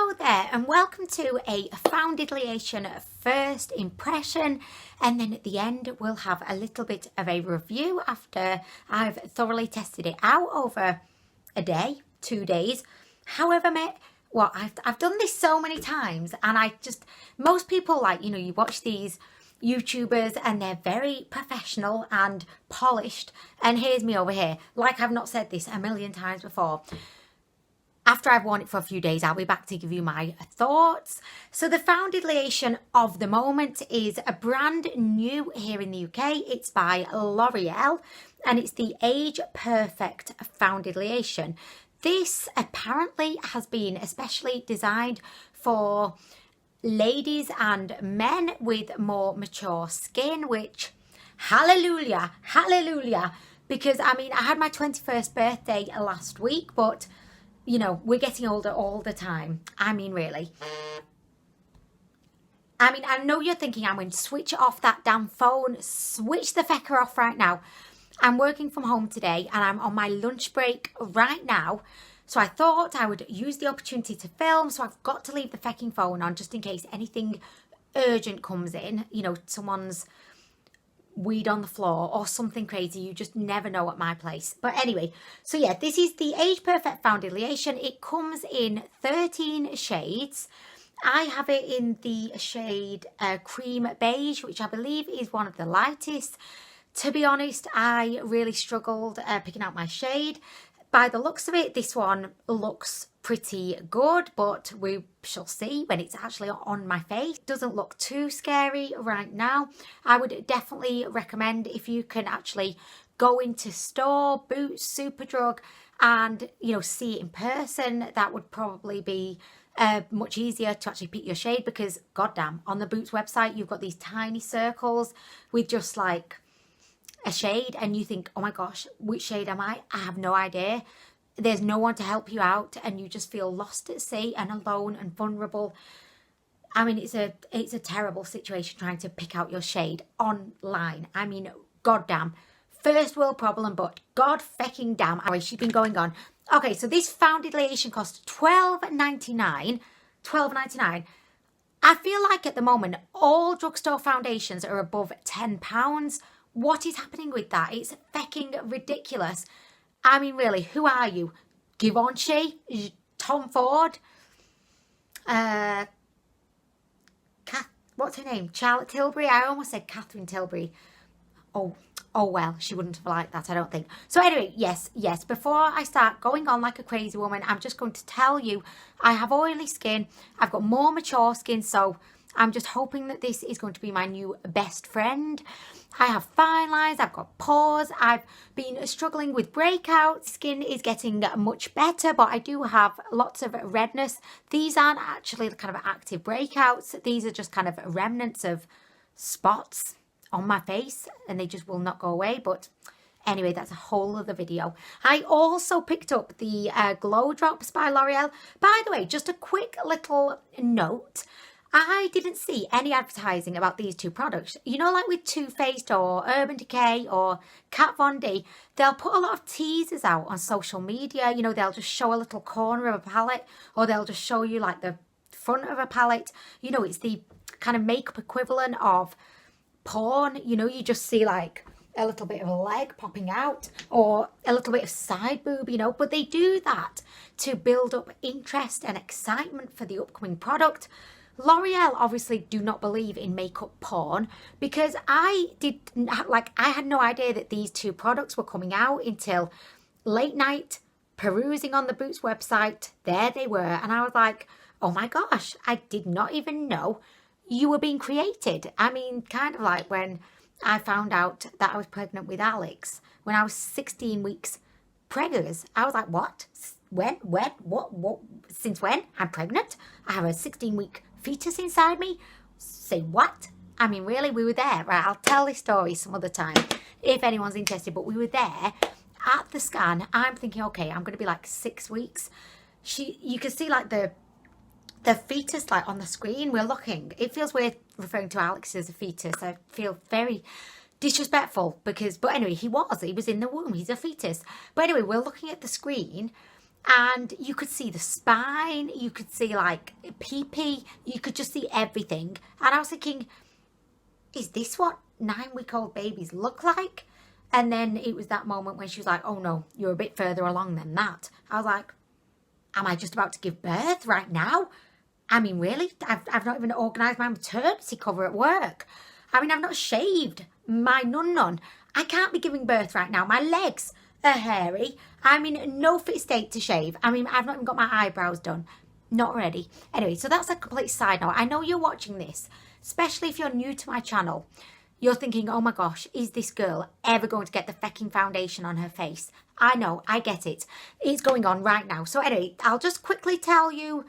Hello there and welcome to a foundation first impression, and then at the end we'll have a little bit of a review after I've thoroughly tested it out over a day, 2 days. However, mate, well, I've done this so many times, and most people, like, you watch these YouTubers and they're very professional and polished, and here's me over here like I've not said this a million times before. After I've worn it for a few days, I'll be back to give you my thoughts. So the foundation of the moment is a brand new here in the UK. It's by L'Oreal and it's the Age Perfect Foundation. This apparently has been especially designed for ladies and men with more mature skin, which hallelujah, hallelujah. Because I mean, I had my 21st birthday last week, but we're getting older all the time. I mean, really. I mean, I know you're thinking, I'm going to switch off that damn phone. Switch the fecker off right now. I'm working from home today and I'm on my lunch break right now. So I thought I would use the opportunity to film. So I've got to leave the fecking phone on just in case anything urgent comes in. Someone's weed on the floor or something crazy. You just never know at my place. But anyway, so yeah, this is the Age Perfect Foundation. It comes in 13 shades. I have it in the shade cream beige, which I believe is one of the lightest. To be honest, I really struggled picking out my shade. By the looks of it, this one looks pretty good, but we shall see when it's actually on my face. It doesn't look too scary right now. I would definitely recommend, if you can actually go into store, Boots, Superdrug, and see it in person, that would probably be much easier to actually pick your shade, because goddamn, on the Boots website you've got these tiny circles with just like a shade, and you think, oh my gosh, which shade am I? I have no idea. There's no one to help you out, and you just feel lost at sea and alone and vulnerable. I mean, it's a terrible situation trying to pick out your shade online. I mean, goddamn, first world problem, but god fecking damn. Anyway, she's been going on. Okay, so this foundation costs $12.99. $12.99. I feel like at the moment all drugstore foundations are above £10. What is happening with that? It's fecking ridiculous. I mean, really, who are you? Givenchy? Tom Ford? What's her name? Charlotte Tilbury? I almost said Catherine Tilbury. Oh well, she wouldn't have liked that, I don't think. So anyway, yes, before I start going on like a crazy woman, I'm just going to tell you, I have oily skin. I've got more mature skin, so I'm just hoping that this is going to be my new best friend. I have fine lines, I've got pores, I've been struggling with breakouts. Skin is getting much better, but I do have lots of redness. These aren't actually kind of active breakouts. These are just kind of remnants of spots on my face, and they just will not go away. But anyway, that's a whole other video. I also picked up the Glow Drops by L'Oreal. By the way, just a quick little note. I didn't see any advertising about these two products. Like with Too Faced or Urban Decay or Kat Von D, they'll put a lot of teasers out on social media. They'll just show a little corner of a palette, or they'll just show you like the front of a palette. It's the kind of makeup equivalent of porn. You just see like a little bit of a leg popping out or a little bit of side boob, but they do that to build up interest and excitement for the upcoming product. L'Oreal obviously do not believe in makeup porn, because I had no idea that these two products were coming out until late night, perusing on the Boots website. There they were, and I was like, oh my gosh, I did not even know you were being created. I mean, kind of like when I found out that I was pregnant with Alex when I was 16 weeks preggers. I was like, what? When? What? Since when? I'm pregnant? I have a 16-week fetus inside me? Say what? I mean, really, we were there. Right, I'll tell this story some other time if anyone's interested, but we were there at the scan. I'm thinking, okay, I'm going to be like 6 weeks. You can see like the fetus like on the screen. We're looking. It feels weird referring to Alex as a fetus. I feel very disrespectful but anyway, he was in the womb. He's a fetus. But anyway, we're looking at the screen and you could see the spine, you could see like pee-pee, you could just see everything. And I was thinking, is this what 9-week-old babies look like? And then it was that moment when she was like, oh no, you're a bit further along than that. I was like, am I just about to give birth right now? I mean, really? I've not even organised my maternity cover at work. I mean, I've not shaved my nun. I can't be giving birth right now. My legs are hairy. I'm in no fit state to shave. I mean, I've not even got my eyebrows done. Not ready. Anyway, so that's a complete side note. I know you're watching this, especially if you're new to my channel. You're thinking, oh my gosh, is this girl ever going to get the fecking foundation on her face? I know, I get it. It's going on right now. So anyway, I'll just quickly tell you.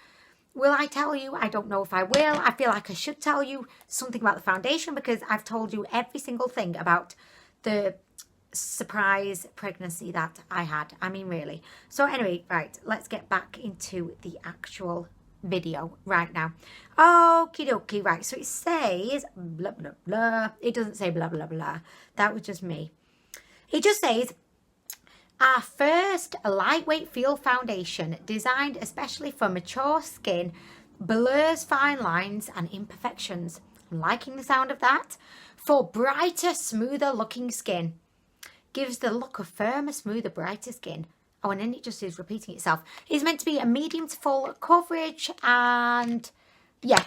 Will I tell you? I don't know if I will. I feel like I should tell you something about the foundation because I've told you every single thing about the surprise pregnancy that I had. I mean, really. So anyway, right, let's get back into the actual video right now. Okie dokie, right. So it says blah, blah, blah. It doesn't say blah, blah, blah. That was just me. It just says, our first lightweight field foundation designed especially for mature skin blurs fine lines and imperfections. I'm liking the sound of that. For brighter, smoother looking skin. Gives the look of firmer, smoother, brighter skin. Oh, and then it just is repeating itself. It's meant to be a medium to full coverage and yeah.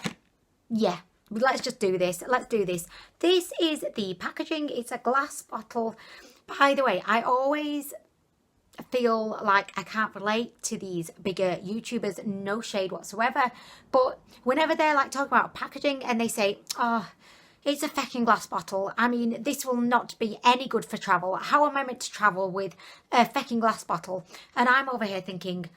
Let's just do this. Let's do this. This is the packaging. It's a glass bottle. By the way, I always feel like I can't relate to these bigger YouTubers, no shade whatsoever, but whenever they're like talking about packaging and they say, oh, it's a fecking glass bottle, I mean, this will not be any good for travel. How am I meant to travel with a fecking glass bottle? And I'm over here thinking,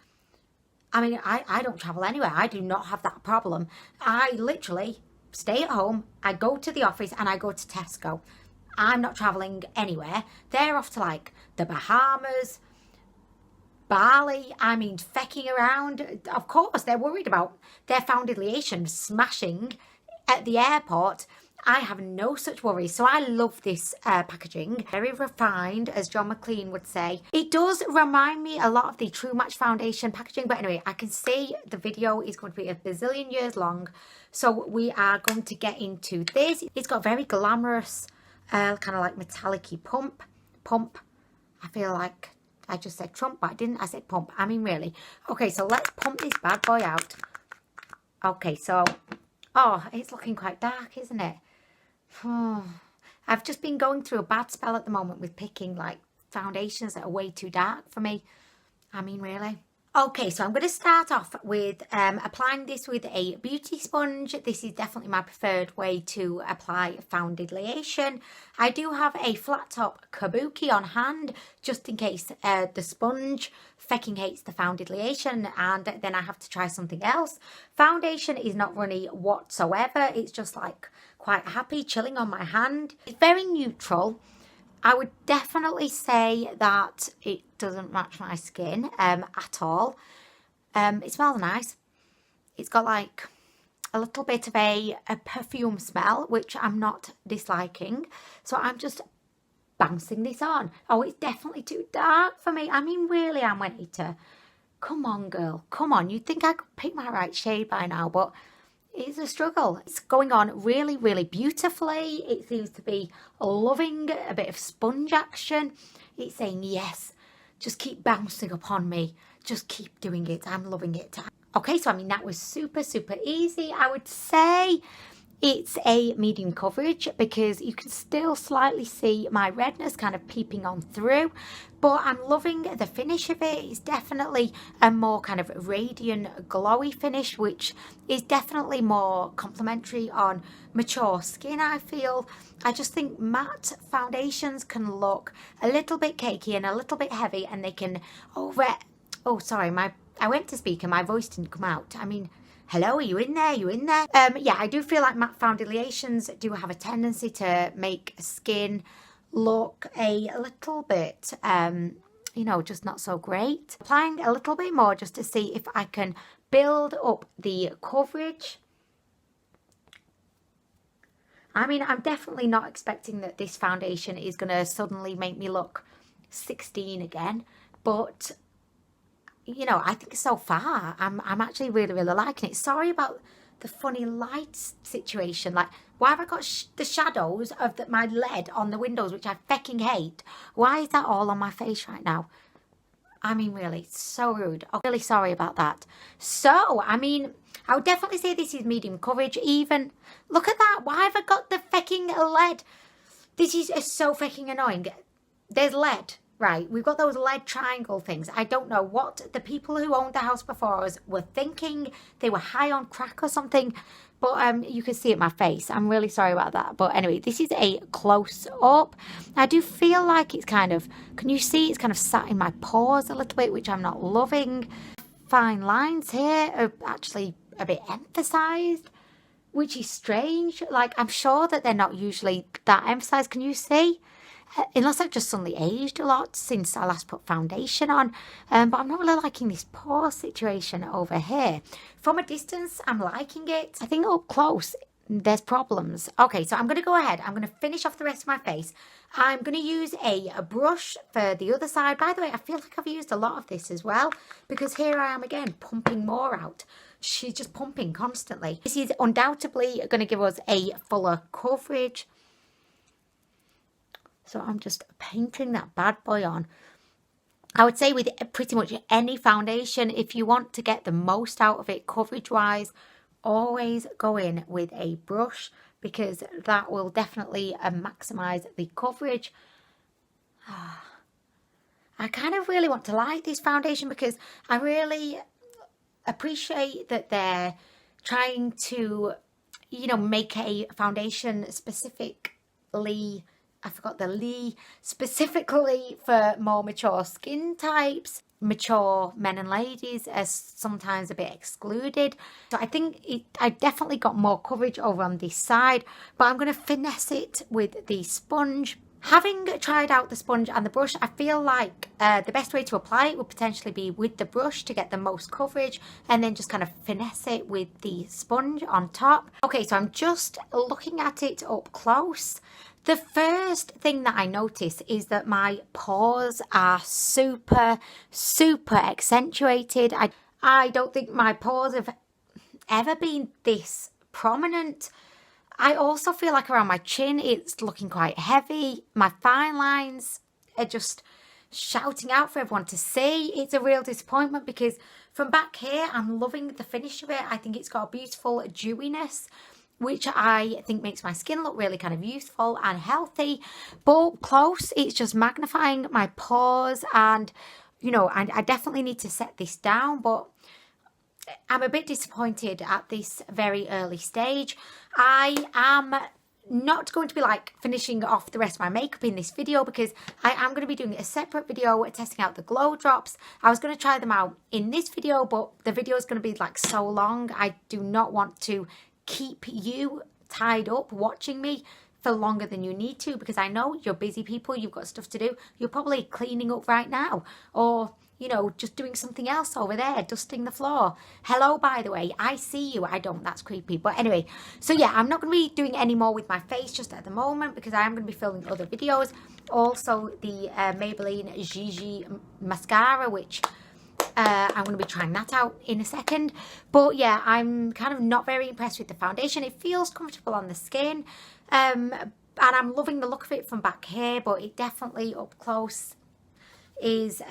I mean, I don't travel anywhere. I do not have that problem. I literally stay at home, I go to the office and I go to Tesco. I'm not traveling anywhere. They're off to like the Bahamas, Bali, I mean, fecking around. Of course, they're worried about their foundation smashing at the airport. I have no such worries. So I love this packaging. Very refined, as John McLean would say. It does remind me a lot of the True Match foundation packaging. But anyway, I can see the video is going to be a bazillion years long. So we are going to get into this. It's got very glamorous, kind of like metallic-y pump. I feel like I just said Trump, but I didn't. I said pump. I mean, really. Okay, so let's pump this bad boy out. Okay, so, oh, it's looking quite dark, isn't it? Oh, I've just been going through a bad spell at the moment with picking, like, foundations that are way too dark for me. I mean, really. Okay, so I'm going to start off with applying this with a beauty sponge. This is definitely my preferred way to apply foundation. I do have a flat top kabuki on hand, just in case the sponge fecking hates the foundation and then I have to try something else. Foundation is not runny whatsoever. It's just like quite happy, chilling on my hand. It's very neutral. I would definitely say that it doesn't match my skin at all. It smells nice. It's got like a little bit of a perfume smell, which I'm not disliking. So I'm just bouncing this on. Oh, it's definitely too dark for me. I mean, really, Anwen, come on, girl. Come on. You'd think I could pick my right shade by now, but it's a struggle. It's going on really, really beautifully. It seems to be loving a bit of sponge action. It's saying, yes, just keep bouncing upon me. Just keep doing it. I'm loving it. Okay, so I mean, that was super, super easy. I would say it's a medium coverage because you can still slightly see my redness kind of peeping on through, but I'm loving the finish of it. It's definitely a more kind of radiant, glowy finish, which is definitely more complimentary on mature skin, I feel. I just think matte foundations can look a little bit cakey and a little bit heavy, and they can I went to speak and my voice didn't come out. I mean, hello, are you in there? You in there? Yeah, I do feel like matte foundations do have a tendency to make skin look a little bit, you know, just not so great. Applying a little bit more just to see if I can build up the coverage. I mean, I'm definitely not expecting that this foundation is going to suddenly make me look 16 again, but you know, I think so far, I'm actually really, really liking it. Sorry about the funny lights situation. Like, why have I got the shadows of my LED on the windows, which I fucking hate? Why is that all on my face right now? I mean, really, it's so rude. I'm really sorry about that. So, I mean, I would definitely say this is medium coverage even. Look at that. Why have I got the fucking LED? This is so fucking annoying. There's LED, right? We've got those LED triangle things. I don't know what the people who owned the house before us were thinking. They were high on crack or something. But you can see it in my face. I'm really sorry about that. But anyway, this is a close-up. I do feel like it's kind of, can you see it's kind of sat in my pores a little bit, which I'm not loving. Fine lines here are actually a bit emphasised, which is strange. Like, I'm sure that they're not usually that emphasised. Can you see? Unless I've just suddenly aged a lot since I last put foundation on. But I'm not really liking this pore situation over here. From a distance, I'm liking it. I think up close, there's problems. Okay, so I'm going to go ahead. I'm going to finish off the rest of my face. I'm going to use a brush for the other side. By the way, I feel like I've used a lot of this as well, because here I am again, pumping more out. She's just pumping constantly. This is undoubtedly going to give us a fuller coverage. So I'm just painting that bad boy on. I would say with pretty much any foundation, if you want to get the most out of it coverage-wise, always go in with a brush, because that will definitely maximise the coverage. I kind of really want to like this foundation because I really appreciate that they're trying to, you know, make a foundation specifically, I forgot the Lee, specifically for more mature skin types. Mature men and ladies are sometimes a bit excluded. So I think I definitely got more coverage over on this side, but I'm going to finesse it with the sponge. Having tried out the sponge and the brush, I feel like the best way to apply it would potentially be with the brush to get the most coverage, and then just kind of finesse it with the sponge on top. Okay, so I'm just looking at it up close. The first thing that I notice is that my pores are super, super accentuated. I don't think my pores have ever been this prominent. I also feel like around my chin, it's looking quite heavy. My fine lines are just shouting out for everyone to see. It's a real disappointment because from back here, I'm loving the finish of it. I think it's got a beautiful dewiness, which I think makes my skin look really kind of youthful and healthy. But up close, it's just magnifying my pores, and, you know, I definitely need to set this down, but I'm a bit disappointed at this very early stage. I am not going to be like finishing off the rest of my makeup in this video because I am going to be doing a separate video testing out the glow drops. I was going to try them out in this video, but the video is going to be like so long. I do not want to keep you tied up watching me for longer than you need to, because I know you're busy people, you've got stuff to do. You're probably cleaning up right now, or, you know, just doing something else over there, dusting the floor. Hello, by the way, I see you. I don't, that's creepy. But anyway, so yeah, I'm not going to be doing any more with my face just at the moment because I am going to be filming other videos. Also, the Maybelline Gigi mascara, which I'm going to be trying that out in a second. But yeah, I'm kind of not very impressed with the foundation. It feels comfortable on the skin. And I'm loving the look of it from back here, but it definitely up close is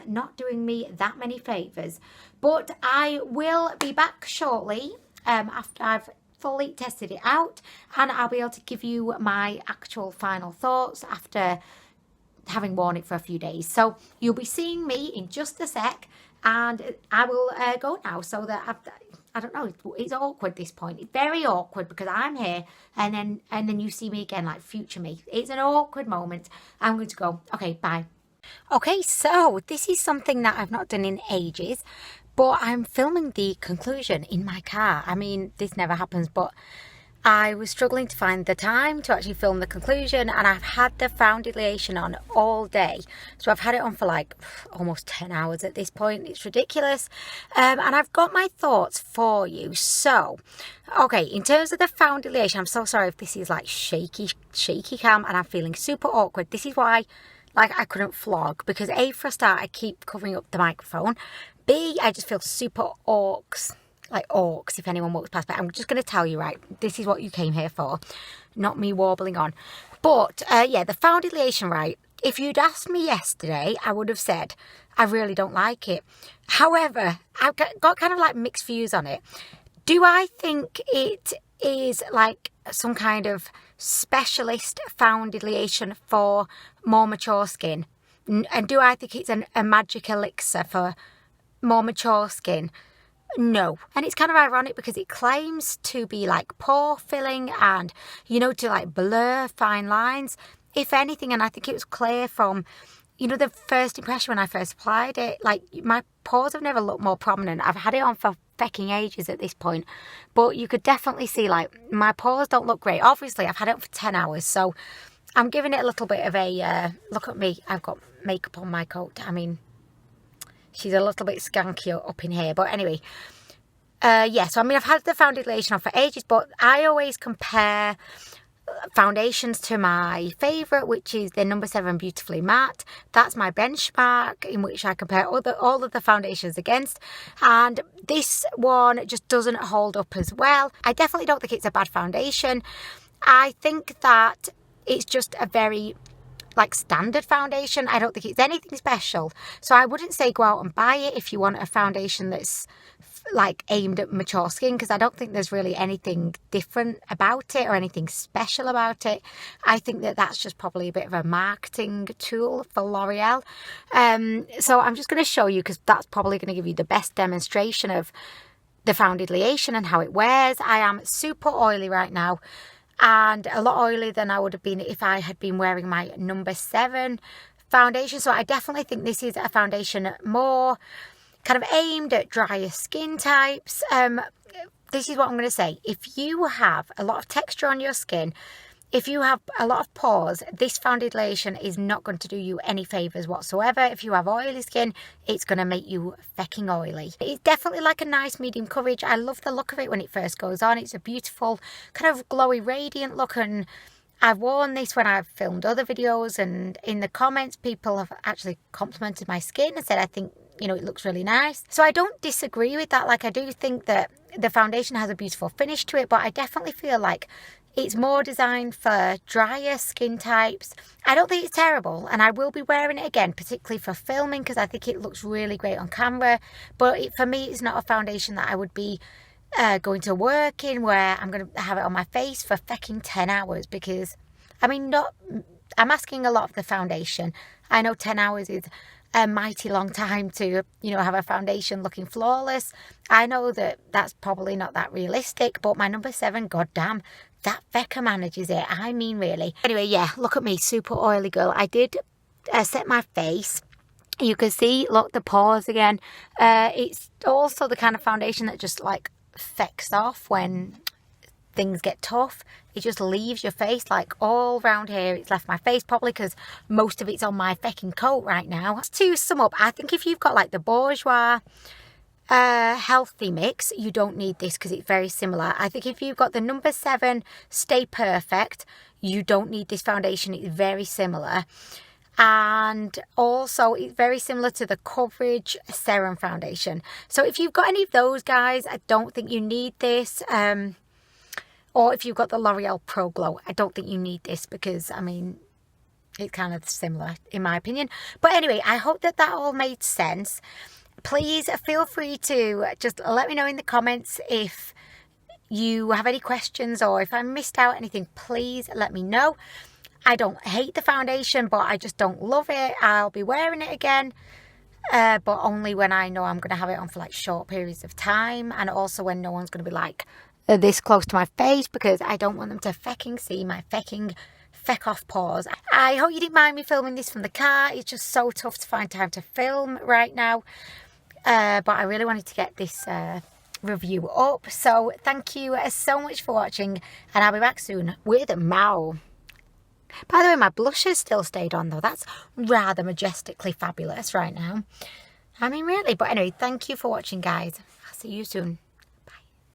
not doing me that many favours. But I will be back shortly after I've fully tested it out, and I'll be able to give you my actual final thoughts after having worn it for a few days. So you'll be seeing me in just a sec, and I will go now so that I don't know, it's awkward at this point. It's very awkward because I'm here and then you see me again like future me. It's an awkward moment. I'm going to go. Okay, bye. Okay, so this is something that I've not done in ages, but I'm filming the conclusion in my car. I mean, this never happens, but I was struggling to find the time to actually film the conclusion, and I've had the foundation on all day. So I've had it on for like almost 10 hours at this point. It's ridiculous. And I've got my thoughts for you. So, okay, in terms of the foundation, I'm so sorry if this is like shaky cam and I'm feeling super awkward. This is why, like, I couldn't vlog because A, for a start, I keep covering up the microphone. B, I just feel super orcs. Like orcs, if anyone walks past. But I'm just going to tell you, right, this is what you came here for. Not me warbling on. But, yeah, the foundation, right, if you'd asked me yesterday, I would have said, I really don't like it. However, I've got kind of like mixed views on it. Do I think it is like some kind of specialist foundation for more mature skin? And do I think it's a magic elixir for more mature skin? No. And it's kind of ironic because it claims to be like pore filling and, you know, to like blur fine lines. If anything, and I think it was clear from, you know, the first impression when I first applied it, like my pores have never looked more prominent. I've had it on for fecking ages at this point, but you could definitely see like my pores don't look great. Obviously, I've had it for 10 hours, so I'm giving it a little bit of a, look at me, I've got makeup on my coat. I mean, she's a little bit skanky up in here, but anyway. Yeah, so I mean, I've had the foundation on for ages, but I always compare foundations to my favourite, which is the number 7 Beautifully Matte. That's my benchmark in which I compare all of the foundations against, and this one just doesn't hold up as well. I definitely don't think it's a bad foundation. I think that it's just a very like standard foundation. I don't think it's anything special, so I wouldn't say go out and buy it if you want a foundation that's like aimed at mature skin, because I don't think there's really anything different about it or anything special about it. I think that that's just probably a bit of a marketing tool for L'Oreal. So I'm just going to show you, because that's probably going to give you the best demonstration of the foundation and how it wears. I am super oily right now, and a lot oilier than I would have been if I had been wearing my number 7 foundation. So I definitely think this is a foundation more kind of aimed at drier skin types. This is what I'm going to say. If you have a lot of texture on your skin, if you have a lot of pores, this foundation is not going to do you any favours whatsoever. If you have oily skin, it's going to make you fecking oily. It's definitely like a nice medium coverage. I love the look of it when it first goes on. It's a beautiful kind of glowy, radiant look, and I've worn this when I've filmed other videos, and in the comments people have actually complimented my skin and said, I think, you know, it looks really nice. So I don't disagree with that. Like, I do think that the foundation has a beautiful finish to it, but I definitely feel like it's more designed for drier skin types. I don't think it's terrible, and I will be wearing it again, particularly for filming, because I think it looks really great on camera. But for me, it's not a foundation that I would be going to work in, where I'm going to have it on my face for fecking 10 hours, because, I mean, I'm asking a lot of the foundation. I know 10 hours is a mighty long time to, you know, have a foundation looking flawless. I know that that's probably not that realistic, but my number 7, goddamn, that fecker manages it. I mean, really. Anyway, yeah, look at me, super oily girl. I did set my face. You can see, look, the pores again. It's also the kind of foundation that just like fecks off when things get tough. It just leaves your face, like all round here. It's left my face, probably because most of it's on my fecking coat right now. To sum up, I think if you've got like the bourgeois healthy mix, you don't need this because it's very similar. I think if you've got the number 7 Stay Perfect, you don't need this foundation. It's very similar. And also it's very similar to the Coverage Serum Foundation. So if you've got any of those, guys, I don't think you need this. Or if you've got the L'Oreal Pro Glow, I don't think you need this, because, I mean, it's kind of similar in my opinion. But anyway, I hope that all made sense. Please feel free to just let me know in the comments if you have any questions, or if I missed out anything, please let me know. I don't hate the foundation, but I just don't love it. I'll be wearing it again, but only when I know I'm going to have it on for like short periods of time, and also when no one's going to be like this close to my face, because I don't want them to fecking see my feck off pores. I hope you didn't mind me filming this from the car. It's just so tough to find time to film right now, but I really wanted to get this review up. So thank you so much for watching, and I'll be back soon with more. By the way, my blush has still stayed on though. That's rather majestically fabulous right now. I mean, really. But anyway, thank you for watching, guys. I'll see you soon.